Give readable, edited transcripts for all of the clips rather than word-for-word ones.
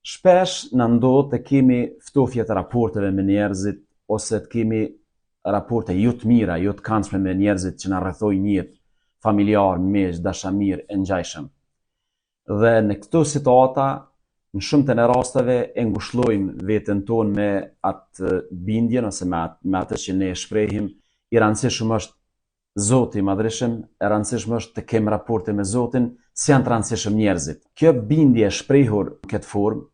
Shpesh në ndodhë të kemi ftofje të raporteve me njerëzit, ose të kemi raporte jo të mira, jo të këndshme me njerëzit që na rrethojnë jetë, familjar, miq, dashamir, e ngjajshëm. Dhe në këto situata, në shumë të në rasteve, e ngushëllojmë veten tonë me atë bindjen ose me atë që ne shprehim. I rëndësishëm është Zoti i Madhreshëm, e rëndësishëm është të kem raporte me Zotin, si janë të rëndësishëm njerëzit. Kjo bindje shprehur në këtë formë,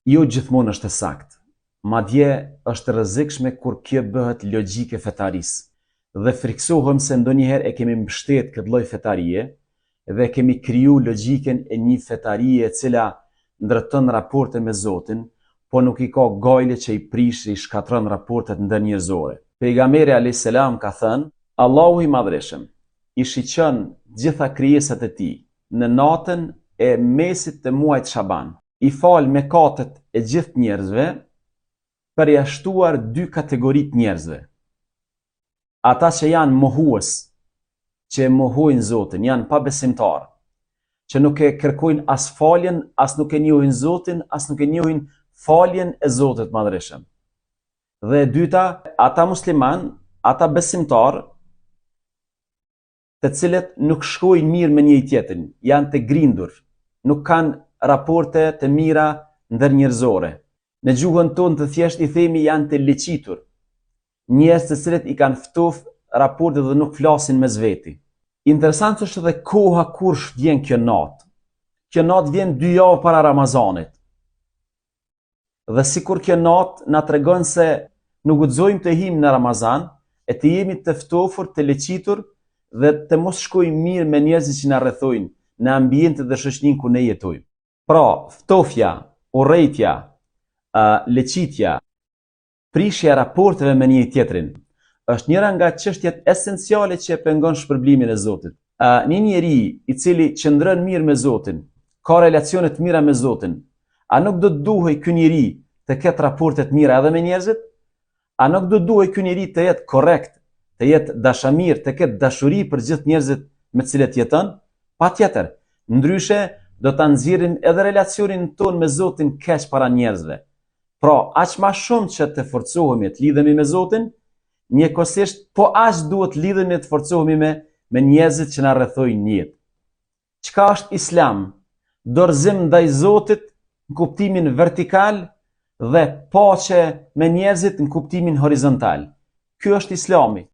jo gjithmonë është e saktë. Madje është rrezikshme kur kjo bëhet logjike fetarisë. Dhe friksohem se ndonjëherë e kemi mbështet këtë lloj fetarie dhe kemi kriju logjikën e një fetarie e cila ndërton raporte me Zotin, po nuk i ka gajle që i prish, i shkatron raportet ndërnjerëzore. Pejgamberi alayhis salam ka thënë: Allahu i Madhreshëm i shiqon gjitha krijesat e tij në natën e mesit të muajit Shaban. I fal mëkatet e gjithë njerëzve, përjashtuar dy kategoritë njerëzve. Ata që janë mohues, që e mohojnë Zotin, janë pabesimtar, që nuk e kërkojnë as faljen, as nuk e njohin Zotin, as nuk e njohin faljen e Zotit Madhreshëm. Dhe e dyta, ata musliman, ata besimtar, të cilët nuk shkojnë mirë me njëri tjetrin, janë të grindur, nuk kanë raporte të mira ndërnjerëzore. Në gjuhën tonë të thjesht i themi janë të leqitur, njerëz të cilët i kanë ftoftë raporte dhe nuk flasin mes veti. Interesant është edhe koha kur vjen kjo natë. Kjo natë vjen 2 javë para Ramazanit. Dhe sikur kjo natë na tregon se nuk guxojmë të him në Ramazan, e të jemi të ftofur, të leqitur dhe të mos shkojmë mirë me njerëzit që na rrethojnë në ambientin dhe shoqërinë ku ne jetojmë. Pra, ftofja, urrejtja, leqitja, prishja e raporteve me njëri tjetrin është njëra nga çështjet esenciale që pengon shpërblimin e Zotit. Një njeri i cili qëndron mirë me Zotin, ka relacione të mira me Zotin, a nuk do të duhej ky njeri të ketë raporte të mira edhe me njerëzit? A nuk do të duhej ky njeri të jetë korrekt, të jetë dashamir, të ketë dashuri për gjithë njerëzit me të cilët jeton? Patjetër, ndryshe do ta nxjerrim edhe relacionin ton me Zotin keq para njerëzve. Pra, aq më shumë që të forcohemi të lidhemi me Zotin, njëkohësisht po aq duhet lidhemi të forcohemi me njerëzit që na rrethojnë në jetë. Çka është Islam? Dorëzim ndaj Zotit në kuptimin vertikal dhe paqe me njerëzit në kuptimin horizontal. Ky është Islami.